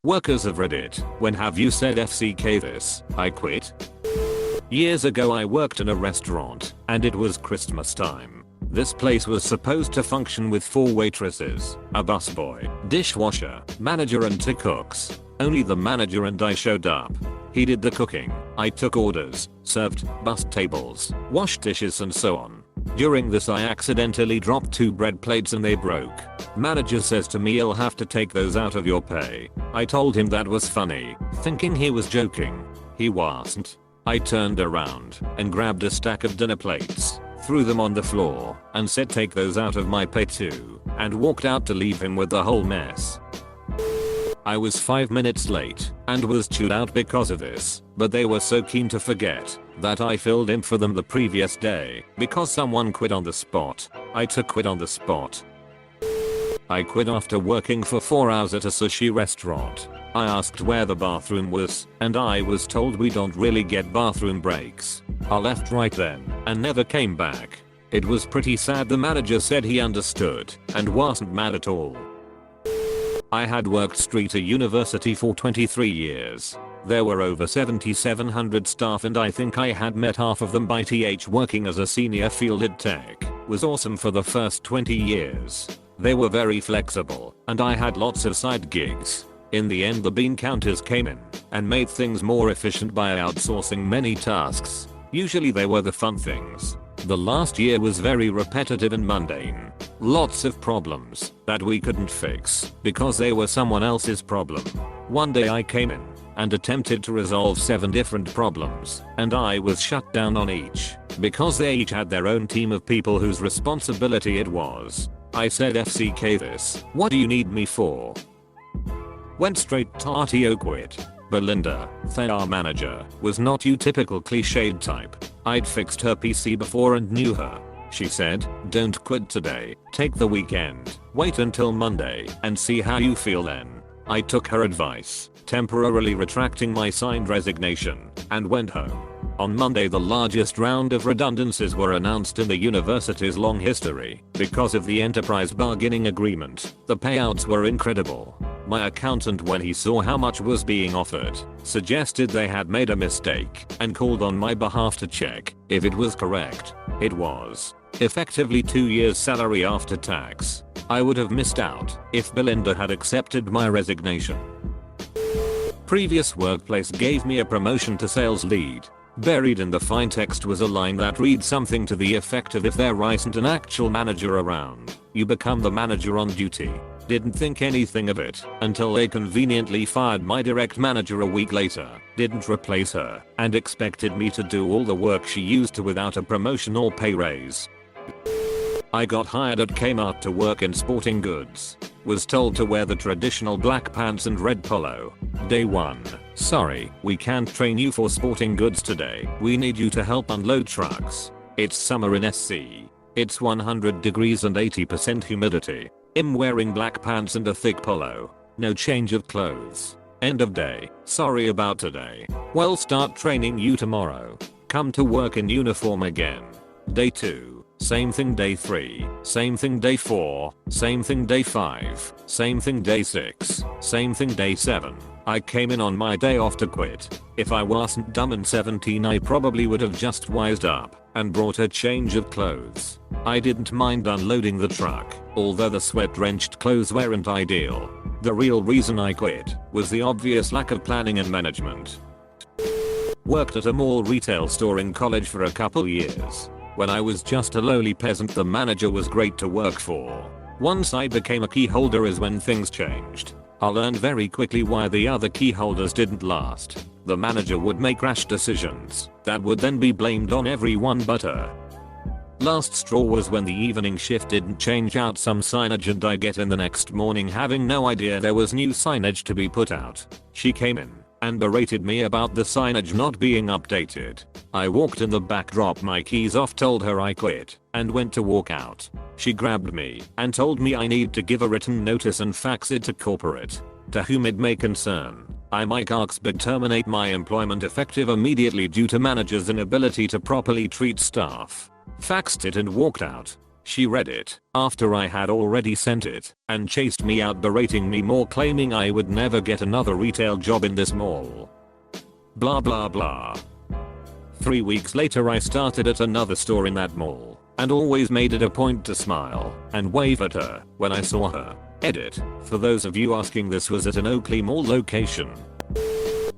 Workers of Reddit, when have you said FCK this? I quit. Years ago I worked in a restaurant, and it was Christmas time. This place was supposed to function with 4 waitresses, a busboy, dishwasher, manager and 2 cooks. Only the manager and I showed up. He did the cooking, I took orders, served, bussed tables, washed dishes and so on. During this I accidentally dropped 2 bread plates and they broke. Manager says to me, you'll have to take those out of your pay. I told him that was funny, thinking he was joking. He wasn't. I turned around and grabbed a stack of dinner plates, threw them on the floor, and said take those out of my pay too, and walked out to leave him with the whole mess. I was 5 minutes late and was chewed out because of this, but they were so keen to forget that I filled in for them the previous day because someone quit on the spot. I took quit on the spot. I quit after working for 4 hours at a sushi restaurant. I asked where the bathroom was, and I was told we don't really get bathroom breaks. I left right then and never came back. It was pretty sad. The manager said he understood and wasn't mad at all. I had worked street at university for 23 years. There were over 7,700 staff and I think I had met half of them by th. Working as a senior fielded tech was awesome for the first 20 years. They were very flexible and I had lots of side gigs. In the end the bean counters came in and made things more efficient by outsourcing many tasks. Usually they were the fun things. The last year was very repetitive and mundane. Lots of problems that we couldn't fix because they were someone else's problem. One day I came in and attempted to resolve 7 different problems, and I was shut down on each because they each had their own team of people whose responsibility it was. I said FCK this, what do you need me for? Went straight to RTO quit. Belinda, our manager, was not your typical cliched type. I'd fixed her PC before and knew her. She said, don't quit today, take the weekend, wait until Monday and see how you feel then. I took her advice, temporarily retracting my signed resignation, and went home. On Monday the largest round of redundancies were announced in the university's long history. Because of the enterprise bargaining agreement, the payouts were incredible. My accountant, when he saw how much was being offered, suggested they had made a mistake and called on my behalf to check if it was correct. It was. Effectively 2 years' salary after tax. I would have missed out if Belinda had accepted my resignation. Previous workplace gave me a promotion to sales lead. Buried in the fine text was a line that reads something to the effect of, if there isn't an actual manager around, you become the manager on duty. Didn't think anything of it until they conveniently fired my direct manager a week later, didn't replace her, and expected me to do all the work she used to without a promotion or pay raise. I got hired at Kmart to work in sporting goods. Was told to wear the traditional black pants and red polo. Day 1. Sorry, we can't train you for sporting goods today. We need you to help unload trucks. It's summer in SC. It's 100 degrees and 80% humidity. I'm wearing black pants and a thick polo. No change of clothes. End of day. Sorry about today. Well, start training you tomorrow. Come to work in uniform again. Day 2. Same thing day 3, same thing day 4, same thing day 5, same thing day 6, same thing day 7. I came in on my day off to quit. If I wasn't dumb and 17 I probably would have just wised up and brought a change of clothes. I didn't mind unloading the truck, although the sweat-drenched clothes weren't ideal. The real reason I quit was the obvious lack of planning and management. Worked at a mall retail store in college for a couple years. When I was just a lowly peasant, the manager was great to work for. Once I became a key holder is when things changed. I learned very quickly why the other key holders didn't last. The manager would make rash decisions that would then be blamed on everyone but her. Last straw was when the evening shift didn't change out some signage and I get in the next morning having no idea there was new signage to be put out. She came in and berated me about the signage not being updated. I walked in the back, dropped my keys off, told her I quit, and went to walk out. She grabbed me and told me I need to give a written notice and fax it to corporate. To whom it may concern, I might ask but terminate my employment effective immediately due to manager's inability to properly treat staff. Faxed it and walked out. She read it after I had already sent it and chased me out, berating me more, claiming I would never get another retail job in this mall. Blah blah blah. 3 weeks later I started at another store in that mall and always made it a point to smile and wave at her when I saw her. Edit. For those of you asking, this was at an Oakley Mall location.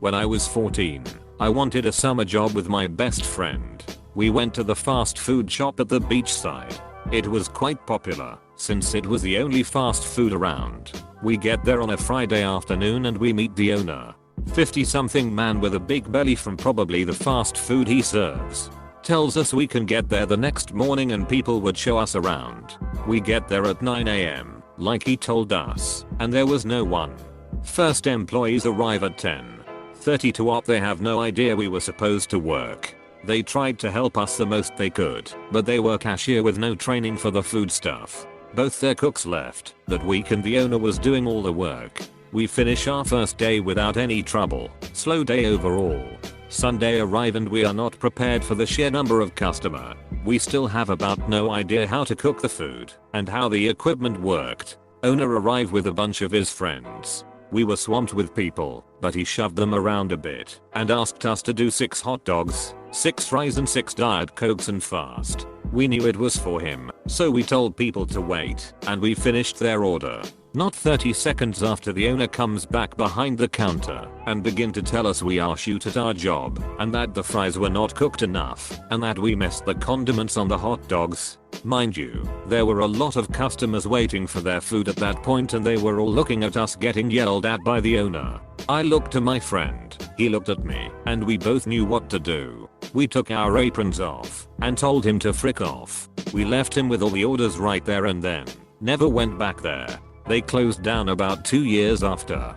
When I was 14, I wanted a summer job with my best friend. We went to the fast food shop at the beachside. It was quite popular since it was the only fast food around. We get there on a Friday afternoon and we meet the owner. 50-something man with a big belly from probably the fast food he serves. Tells us we can get there the next morning and people would show us around. We get there at 9 AM, like he told us, and there was no one. First employees arrive at 10:30 to op. They have no idea we were supposed to work. They tried to help us the most they could, but they were cashier with no training for the food stuff. Both their cooks left that week and the owner was doing all the work. We finish our first day without any trouble. Slow day overall. Sunday arrive and we are not prepared for the sheer number of customer. We still have about no idea how to cook the food and how the equipment worked. Owner arrived with a bunch of his friends. We were swamped with people, but he shoved them around a bit and asked us to do 6 hot dogs, 6 fries and 6 Diet Cokes and fast. We knew it was for him, so we told people to wait and we finished their order. Not 30 seconds after, the owner comes back behind the counter and begin to tell us we are shit at our job and that the fries were not cooked enough and that we missed the condiments on the hot dogs. Mind you, there were a lot of customers waiting for their food at that point and they were all looking at us getting yelled at by the owner. I looked to my friend, he looked at me, and we both knew what to do. We took our aprons off and told him to frick off. We left him with all the orders right there and then. Never went back there. They closed down about 2 years after.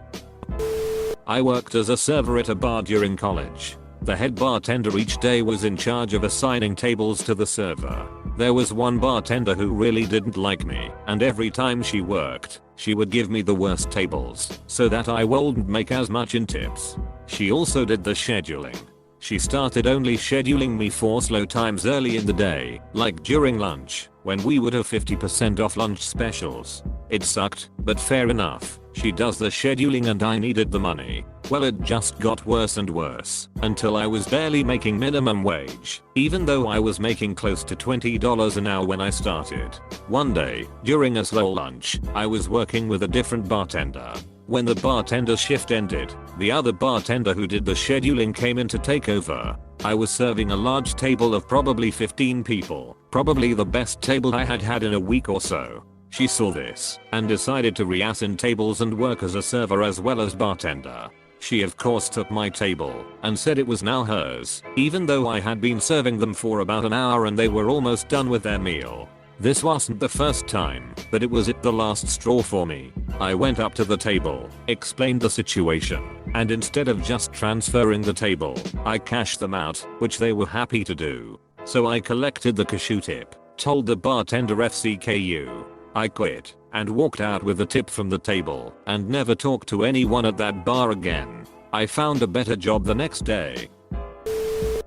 I worked as a server at a bar during college. The head bartender each day was in charge of assigning tables to the server. There was one bartender who really didn't like me, and every time she worked, she would give me the worst tables so that I wouldn't make as much in tips. She also did the scheduling. She started only scheduling me for slow times early in the day, like during lunch, when we would have 50% off lunch specials. It sucked, but fair enough. She does the scheduling and I needed the money. Well, it just got worse and worse until I was barely making minimum wage, even though I was making close to $20 an hour when I started. One day, during a slow lunch, I was working with a different bartender. When the bartender's shift ended, the other bartender who did the scheduling came in to take over. I was serving a large table of probably 15 people, probably the best table I had had in a week or so. She saw this and decided to reassign tables and work as a server as well as bartender. She of course took my table and said it was now hers, even though I had been serving them for about an hour and they were almost done with their meal. This wasn't the first time, but it was the last straw for me. I went up to the table, explained the situation, and instead of just transferring the table, I cashed them out, which they were happy to do. So I collected the cashew tip, told the bartender FCKU. I quit and walked out with the tip from the table and never talked to anyone at that bar again. I found a better job the next day.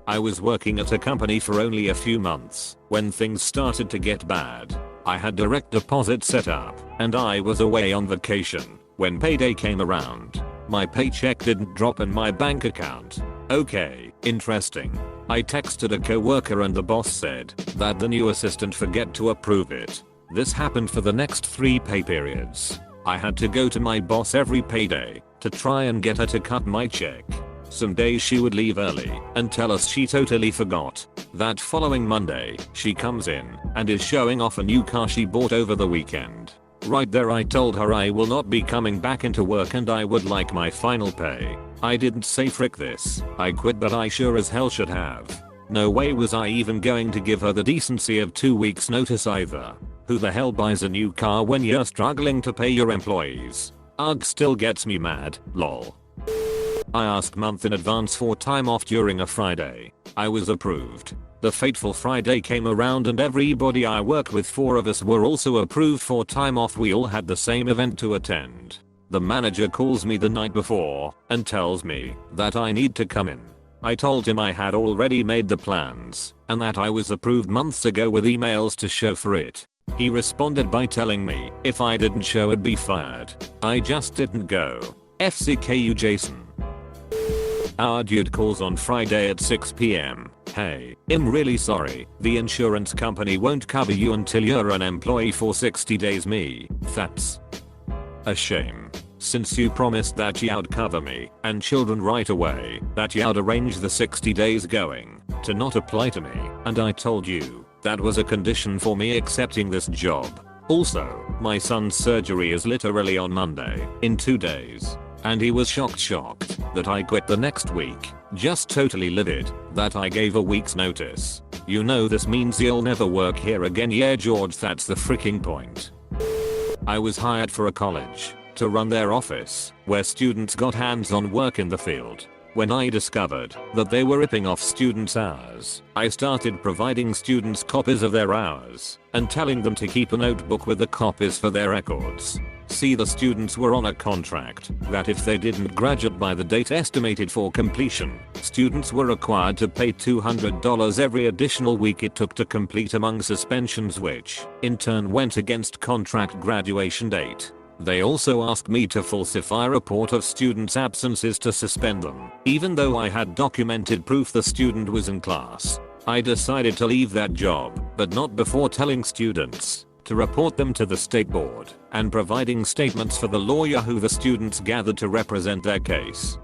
I was working at a company for only a few months when things started to get bad. I had direct deposit set up and I was away on vacation. When payday came around, my paycheck didn't drop in my bank account. Okay, interesting. I texted a coworker and the boss said that the new assistant forget to approve it. This happened for the next 3 pay periods. I had to go to my boss every payday to try and get her to cut my check. Some days she would leave early and tell us she totally forgot. That following Monday, she comes in and is showing off a new car she bought over the weekend. Right there I told her I will not be coming back into work and I would like my final pay. I didn't say frick this, I quit, but I sure as hell should have. No way was I even going to give her the decency of 2 weeks notice either. Who the hell buys a new car when you're struggling to pay your employees? Ugh, still gets me mad, lol. I asked month in advance for time off during a Friday. I was approved. The fateful Friday came around and everybody I worked with, 4 of us, were also approved for time off. We all had the same event to attend. The manager calls me the night before and tells me that I need to come in. I told him I had already made the plans and that I was approved months ago with emails to show for it. He responded by telling me if I didn't show I'd be fired. I just didn't go. FCKU Jason. Our dude calls on Friday at 6 PM. Hey, I'm really sorry. The insurance company won't cover you until you're an employee for 60 days. That's a shame. Since you promised that you'd cover me and children right away, that you'd arrange the 60 days going to not apply to me, and I told you that was a condition for me accepting this job. Also, my son's surgery is literally on Monday, in 2 days. And he was shocked that I quit the next week. Just totally livid that I gave a week's notice. You know this means you'll never work here again. Yeah George, that's the freaking point. I was hired for a college to run their office where students got hands-on work in the field. When I discovered that they were ripping off students' hours, I started providing students copies of their hours and telling them to keep a notebook with the copies for their records. See, the students were on a contract that if they didn't graduate by the date estimated for completion, students were required to pay $200 every additional week it took to complete among suspensions, which in turn went against contract graduation date. They also asked me to falsify a report of students' absences to suspend them, even though I had documented proof the student was in class. I decided to leave that job, but not before telling students to report them to the state board and providing statements for the lawyer who the students gathered to represent their case.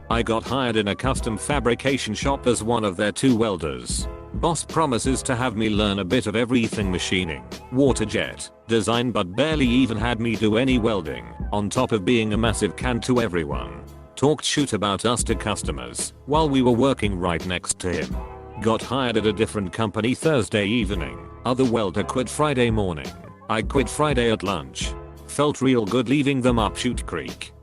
I got hired in a custom fabrication shop as one of their 2 welders. Boss promises to have me learn a bit of everything machining, water jet, design, but barely even had me do any welding, on top of being a massive can to everyone. Talked shit about us to customers while we were working right next to him. Got hired at a different company Thursday evening. Other welder quit Friday morning. I quit Friday at lunch. Felt real good leaving them up Chute Creek.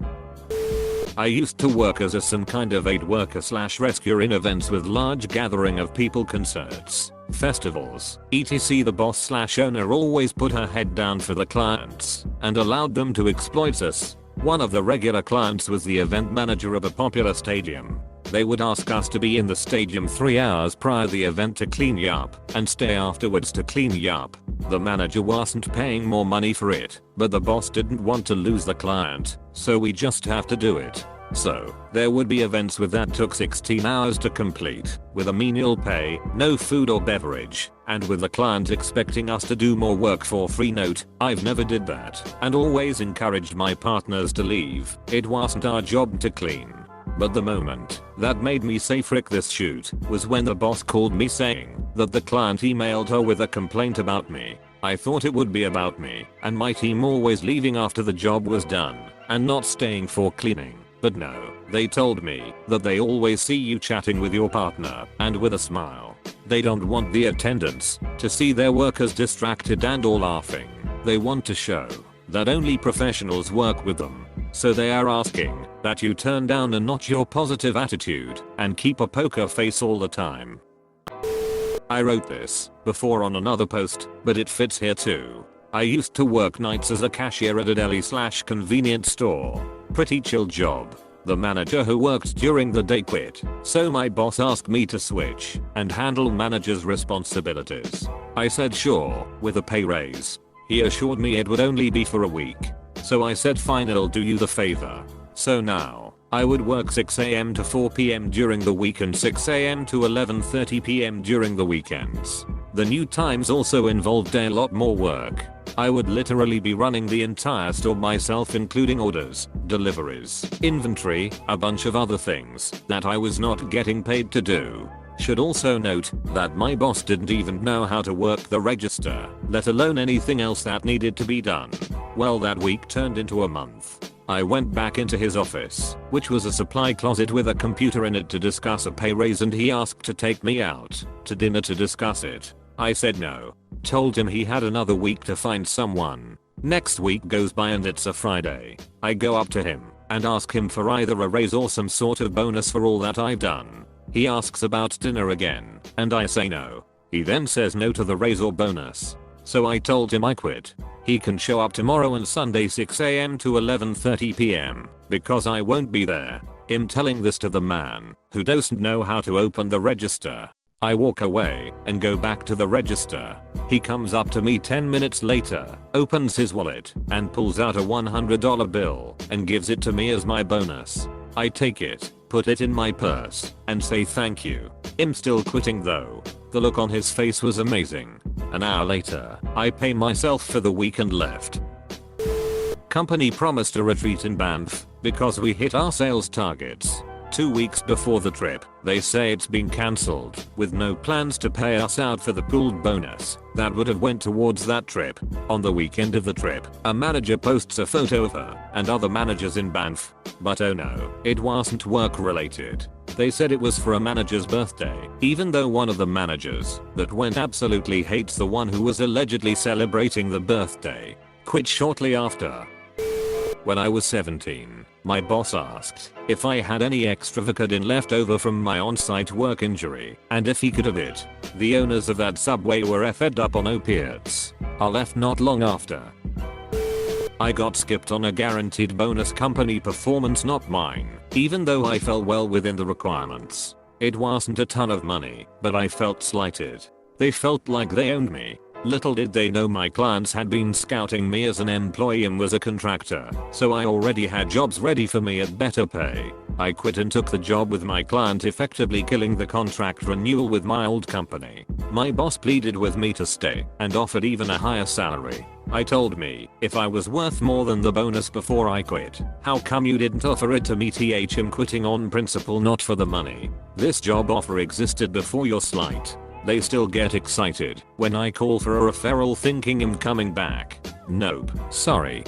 I used to work as some kind of aid worker / rescuer in events with large gathering of people, concerts, festivals, etc. The boss / owner always put her head down for the clients and allowed them to exploit us. One of the regular clients was the event manager of a popular stadium. They would ask us to be in the stadium 3 hours prior the event to clean up and stay afterwards to clean up. The manager wasn't paying more money for it, but the boss didn't want to lose the client, so we just have to do it. So, there would be events with that took 16 hours to complete, with a menial pay, no food or beverage, and with the client expecting us to do more work for free. Note, I've never did that, and always encouraged my partners to leave. It wasn't our job to clean. But the moment that made me say frick this shoot was when the boss called me saying that the client emailed her with a complaint about me. I thought it would be about me and my team always leaving after the job was done and not staying for cleaning. But no, they told me that they always see you chatting with your partner and with a smile. They don't want the attendants to see their workers distracted and or laughing. They want to show that only professionals work with them. So they are asking that you turn down a notch your positive attitude and keep a poker face all the time. I wrote this before on another post, but it fits here too. I used to work nights as a cashier at a deli / convenience store. Pretty chill job. The manager who worked during the day quit, so my boss asked me to switch and handle manager's responsibilities. I said sure, with a pay raise. He assured me it would only be for a week. So I said fine, I'll do you the favor. So now, I would work 6 AM to 4 PM during the week and 6 AM to 11:30 PM during the weekends. The new times also involved a lot more work. I would literally be running the entire store myself, including orders, deliveries, inventory, a bunch of other things that I was not getting paid to do. Should also note that my boss didn't even know how to work the register, let alone anything else that needed to be done. Well, that week turned into a month. I went back into his office, which was a supply closet with a computer in it, to discuss a pay raise, and he asked to take me out to dinner to discuss it. I said no. Told him he had another week to find someone. Next week goes by and it's a Friday. I go up to him and ask him for either a raise or some sort of bonus for all that I've done. He asks about dinner again, and I say no. He then says no to the raise or bonus. So I told him I quit. He can show up tomorrow and Sunday 6 AM to 11:30 PM, because I won't be there. Him telling this to the man who doesn't know how to open the register. I walk away and go back to the register. He comes up to me 10 minutes later, opens his wallet, and pulls out a $100 bill and gives it to me as my bonus. I take it, put it in my purse, and say thank you. I'm still quitting though. The look on his face was amazing. An hour later, I pay myself for the week and left. Company promised a retreat in Banff because we hit our sales targets. 2 weeks before the trip, they say it's been cancelled, with no plans to pay us out for the pooled bonus that would have went towards that trip. On the weekend of the trip, a manager posts a photo of her and other managers in Banff. But oh no, it wasn't work related. They said it was for a manager's birthday, even though one of the managers that went absolutely hates the one who was allegedly celebrating the birthday. Quit shortly after. When I was 17, my boss asked if I had any extra Vicodin left over from my on-site work injury, and if he could have it. The owners of that subway were fed up on opiates. I left not long after. I got skipped on a guaranteed bonus, company performance, not mine, even though I fell well within the requirements. It wasn't a ton of money, but I felt slighted. They felt like they owned me. Little did they know my clients had been scouting me as an employee and was a contractor, so I already had jobs ready for me at better pay. I quit and took the job with my client, effectively killing the contract renewal with my old company. My boss pleaded with me to stay and offered even a higher salary. I told me if I was worth more than the bonus before I quit, how come you didn't offer it to me? I'm quitting on principle, not for the money. This job offer existed before your slight. They still get excited when I call for a referral thinking I'm coming back. Nope, sorry.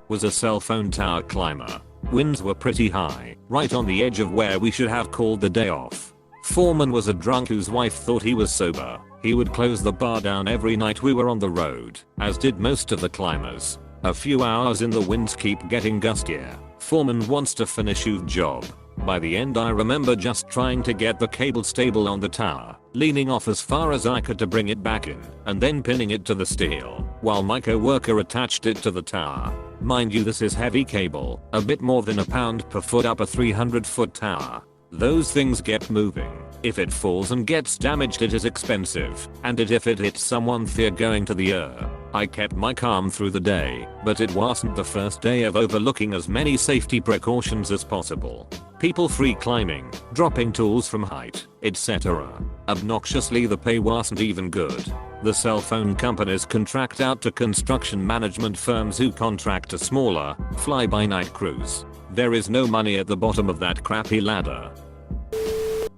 Was a cell phone tower climber. Winds were pretty high, right on the edge of where we should have called the day off. Foreman was a drunk whose wife thought he was sober. He would close the bar down every night we were on the road, as did most of the climbers. A few hours in, the winds keep getting gustier. Foreman wants to finish his job. By the end, I remember just trying to get the cable stable on the tower, leaning off as far as I could to bring it back in, and then pinning it to the steel, while my co-worker attached it to the tower. Mind you, this is heavy cable, a bit more than a pound per foot up a 300-foot tower. Those things get moving. If it falls and gets damaged, it is expensive, and if it hits someone, they're going to the earth. I kept my calm through the day, but it wasn't the first day of overlooking as many safety precautions as possible. People free climbing, dropping tools from height, etc. Obnoxiously, the pay wasn't even good. The cell phone companies contract out to construction management firms who contract to smaller, fly-by-night crews. There is no money at the bottom of that crappy ladder.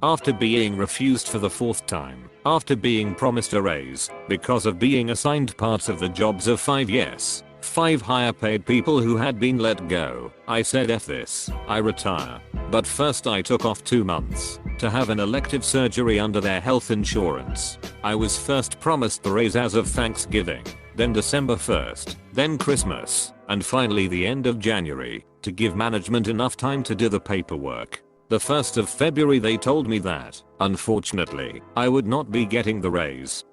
After being refused for the 4th time, after being promised a raise, because of being assigned parts of the jobs of 5 higher paid people who had been let go, I said F this, I retire. But first I took off 2 months to have an elective surgery under their health insurance. I was first promised the raise as of Thanksgiving, then December 1st, then Christmas, and finally the end of January, to give management enough time to do the paperwork. The 1st of February they told me that, unfortunately, I would not be getting the raise.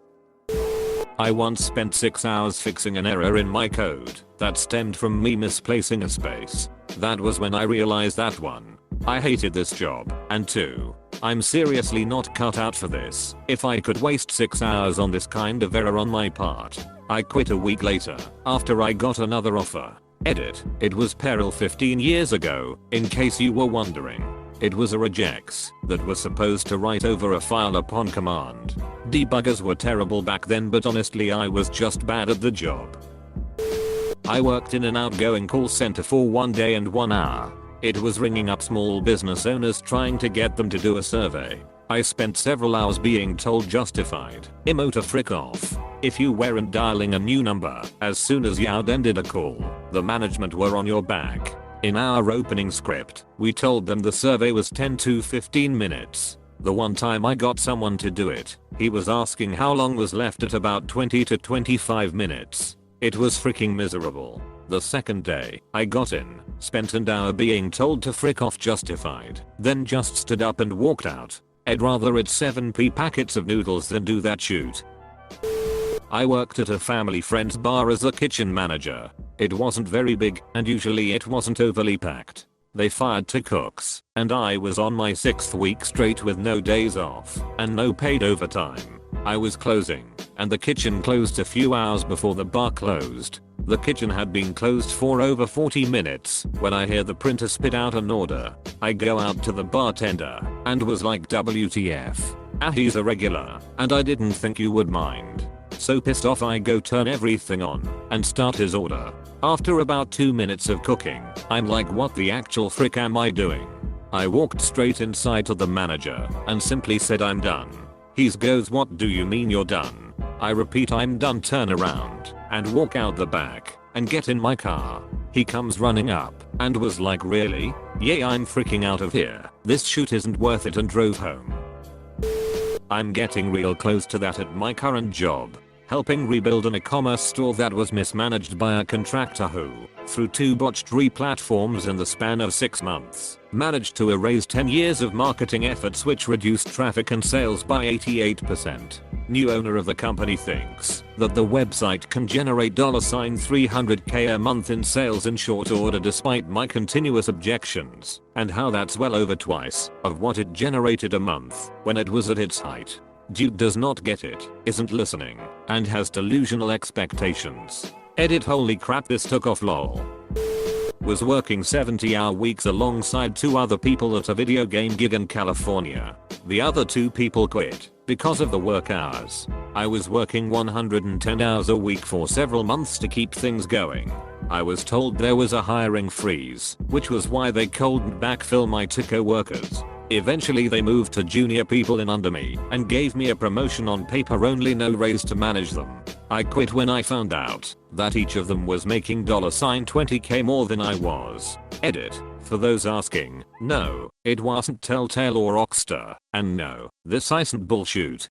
I once spent 6 hours fixing an error in my code that stemmed from me misplacing a space. That was when I realized that 1, I hated this job, and 2, I'm seriously not cut out for this. If I could waste 6 hours on this kind of error on my part. I quit a week later, after I got another offer. Edit, it was peril 15 years ago, in case you were wondering. It was a regex that was supposed to write over a file upon command. Debuggers were terrible back then, but honestly I was just bad at the job. I worked in an outgoing call center for 1 day and 1 hour. It was ringing up small business owners trying to get them to do a survey. I spent several hours being told justified, emo to frick off, if you weren't dialing a new number as soon as you'd ended a call. The management were on your back. In our opening script, we told them the survey was 10 to 15 minutes. The one time I got someone to do it, he was asking how long was left at about 20 to 25 minutes. It was freaking miserable. The second day, I got in, spent an hour being told to frick off justified, then just stood up and walked out. I'd rather eat 7p packets of noodles than do that shoot. I worked at a family friend's bar as a kitchen manager. It wasn't very big, and usually it wasn't overly packed. They fired 2 cooks, and I was on my 6th week straight with no days off and no paid overtime. I was closing, and the kitchen closed a few hours before the bar closed. The kitchen had been closed for over 40 minutes when I hear the printer spit out an order. I go out to the bartender and was like, WTF? He's a regular, and I didn't think you would mind. So pissed off I go turn everything on and start his order. After about 2 minutes of cooking, I'm like, what the actual frick am I doing? I walked straight inside to the manager and simply said, I'm done. He goes, what do you mean you're done? I repeat, I'm done. Turn around and walk out the back and get in my car. He comes running up and was like, really? Yeah, I'm freaking out of here. This shoot isn't worth it, and drove home. I'm getting real close to that at my current job, helping rebuild an e-commerce store that was mismanaged by a contractor who, through 2 botched re-platforms in the span of 6 months, managed to erase 10 years of marketing efforts which reduced traffic and sales by 88%. New owner of the company thinks that the website can generate $300K a month in sales in short order despite my continuous objections, and how that's well over twice of what it generated a month when it was at its height. Dude does not get it, isn't listening, and has delusional expectations. Edit, holy crap, this took off, lol. Was working 70-hour weeks alongside 2 other people at a video game gig in California. The other 2 people quit because of the work hours. I was working 110 hours a week for several months to keep things going. I was told there was a hiring freeze, which was why they couldn't backfill my 2 co-workers. Eventually they moved to junior people in under me and gave me a promotion on paper only, no raise to manage them. I quit when I found out that each of them was making $20K more than I was. Edit. For those asking, no, it wasn't Telltale or Rockstar, and no, this isn't bullshit.